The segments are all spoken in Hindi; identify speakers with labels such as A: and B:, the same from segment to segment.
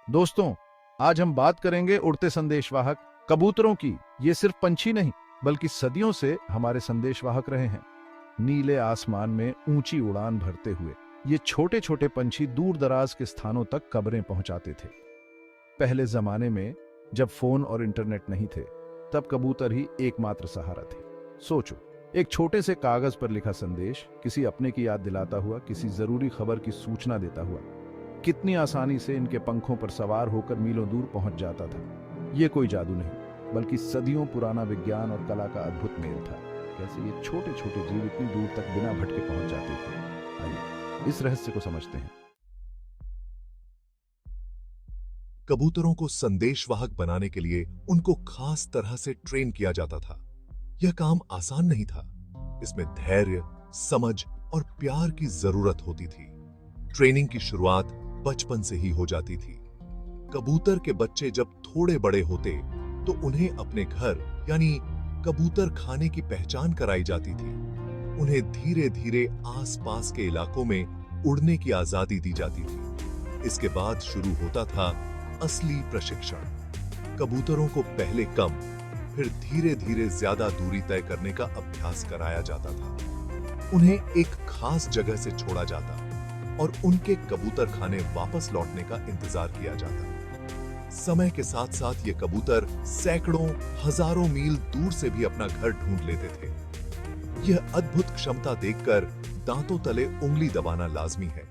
A: दोस्तों, आज हम बात करेंगे उड़ते संदेशवाहक कबूतरों की। ये सिर्फ पंछी नहीं, बल्कि सदियों से हमारे संदेशवाहक रहे हैं। नीले आसमान में ऊंची उड़ान भरते हुए ये छोटे छोटे पंछी दूर दराज के स्थानों तक खबरें पहुंचाते थे। पहले जमाने में जब फोन और इंटरनेट नहीं थे, तब कबूतर ही एकमात्र सहारा थे। सोचो, एक छोटे से कागज पर लिखा संदेश किसी अपने की याद दिलाता हुआ, किसी जरूरी खबर की सूचना देता हुआ, कितनी आसानी से इनके पंखों पर सवार होकर मीलों दूर पहुंच जाता था। ये कोई जादू नहीं, बल्कि सदियों पुराना विज्ञान और कला का अद्भुत मेल था। कैसे ये छोटे छोटे जीव इतनी दूर तक बिना भटके पहुंच जाते थे। आइए इस रहस्य को समझते हैं।
B: कबूतरों को संदेशवाहक बनाने के लिए उनको खास तरह से ट्रेन किया जाता था। यह काम आसान नहीं था। इसमें धैर्य, समझ और प्यार की जरूरत होती थी। ट्रेनिंग की शुरुआत बचपन से ही हो जाती थी। कबूतर के बच्चे जब थोड़े बड़े होते तो उन्हें अपने घर यानी कबूतर खाने की पहचान कराई जाती थी। उन्हें धीरे धीरे आसपास के इलाकों में उड़ने की आजादी दी जाती थी। इसके बाद शुरू होता था असली प्रशिक्षण। कबूतरों को पहले कम, फिर धीरे धीरे ज्यादा दूरी तय करने का अभ्यास कराया जाता था। उन्हें एक खास जगह से छोड़ा जाता और उनके कबूतर खाने वापस लौटने का इंतजार किया जाता। समय के साथ साथ ये कबूतर सैकड़ों, हजारों मील दूर से भी अपना घर ढूंढ लेते थे। यह अद्भुत क्षमता देखकर दांतों तले उंगली दबाना लाजमी है।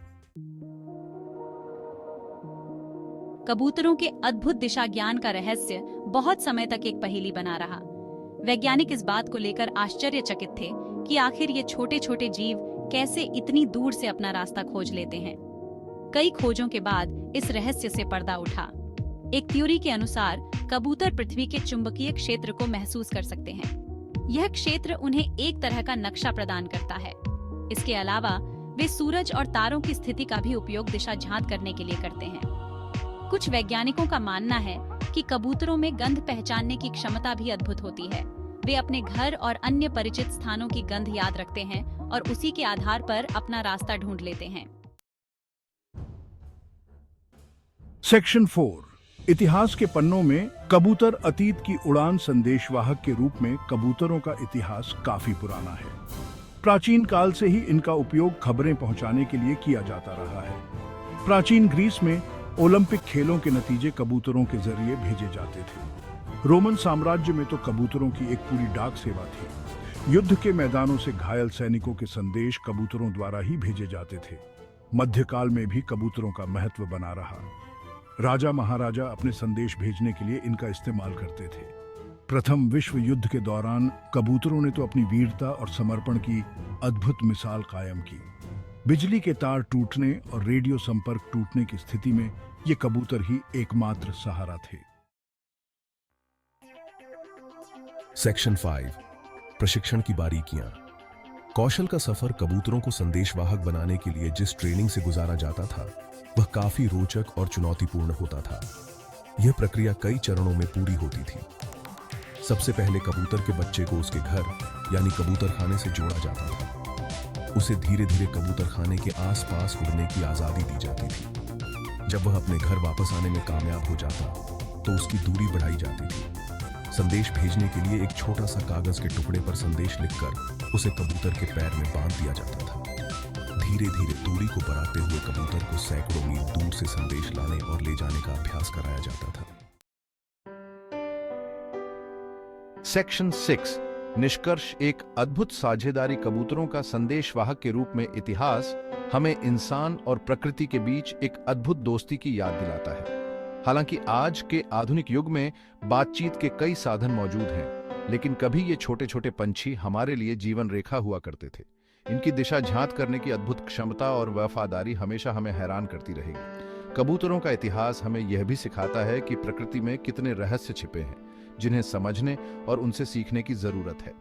C: कबूतरों के अद्भुत दिशा ज्ञान का रहस्य बहुत समय तक एक पहेली बना रहा। वैज्ञानिक इस बात को लेकर आश्चर्यचकित थे कि आखिर ये छोटे छोटे जीव कैसे इतनी दूर से अपना रास्ता खोज लेते हैं। कई खोजों के बाद इस रहस्य से पर्दा उठा। एक थ्योरी के अनुसार कबूतर पृथ्वी के चुंबकीय क्षेत्र को महसूस कर सकते हैं। यह क्षेत्र उन्हें एक तरह का नक्शा प्रदान करता है। इसके अलावा वे सूरज और तारों की स्थिति का भी उपयोग दिशा झांक करने के लिए करते हैं। कुछ वैज्ञानिकों का मानना है कि कबूतरों में गंध पहचानने की क्षमता भी अद्भुत होती है। वे अपने घर और अन्य परिचित स्थानों की गंध याद रखते हैं और उसी के आधार पर अपना रास्ता ढूंढ लेते हैं।
A: सेक्शन 4, इतिहास के पन्नों में कबूतर अतीत की उड़ान संदेशवाहक के रूप में। कबूतरों का इतिहास काफी पुराना है। प्राचीन काल से ही इनका उपयोग खबरें पहुंचाने के लिए किया जाता रहा है। प्राचीन ग्रीस में ओलंपिक खेलों के नतीजे कबूतरों के जरिए भेजे जाते थे। रोमन साम्राज्य में तो कबूतरों की एक पूरी डाक सेवा थी। युद्ध के मैदानों से घायल सैनिकों के संदेश कबूतरों द्वारा ही भेजे जाते थे। मध्यकाल में भी कबूतरों का महत्व बना रहा। राजा महाराजा अपने संदेश भेजने के लिए इनका इस्तेमाल करते थे। प्रथम विश्व युद्ध के दौरान कबूतरों ने तो अपनी वीरता और समर्पण की अद्भुत मिसाल कायम की। बिजली के तार टूटने और रेडियो संपर्क टूटने की स्थिति में ये कबूतर ही एकमात्र सहारा थे।
D: सेक्शन 5, प्रशिक्षण की बारीकियां। कौशल का सफर कबूतरों को संदेशवाहक बनाने के लिए जिस ट्रेनिंग से गुजारा जाता था, वह काफी रोचक और चुनौतीपूर्ण होता था। यह प्रक्रिया कई चरणों में पूरी होती थी। सबसे पहले कबूतर के बच्चे को उसके घर यानी कबूतर खाने से जोड़ा जाता था। उसे धीरे धीरे कबूतर खाने के आसपास उड़ने की आजादी दी जाती थी। जब वह अपने घर वापस आने में कामयाब हो जाता तो उसकी दूरी बढ़ाई जाती थी। संदेश भेजने के लिए एक छोटा सा कागज के टुकड़े पर संदेश लिखकर उसे कबूतर के पैर में बांध दिया जाता था। धीरे धीरे दूरी को बढ़ाते हुए कबूतर को सैकड़ों मील दूर से संदेश लाने और ले जाने का अभ्यास कराया जाता था।
A: सेक्शन 6, निष्कर्ष। एक अद्भुत साझेदारी। कबूतरों का संदेशवाहक के रूप में इतिहास हमें इंसान और प्रकृति के बीच एक अद्भुत दोस्ती की याद दिलाता है। हालांकि आज के आधुनिक युग में बातचीत के कई साधन मौजूद हैं, लेकिन कभी ये छोटे छोटे पंछी हमारे लिए जीवन रेखा हुआ करते थे। इनकी दिशा झांक करने की अद्भुत क्षमता और वफादारी हमेशा हमें हैरान करती रहेगी। कबूतरों का इतिहास हमें यह भी सिखाता है कि प्रकृति में कितने रहस्य छिपे हैं, जिन्हें समझने और उनसे सीखने की जरूरत है।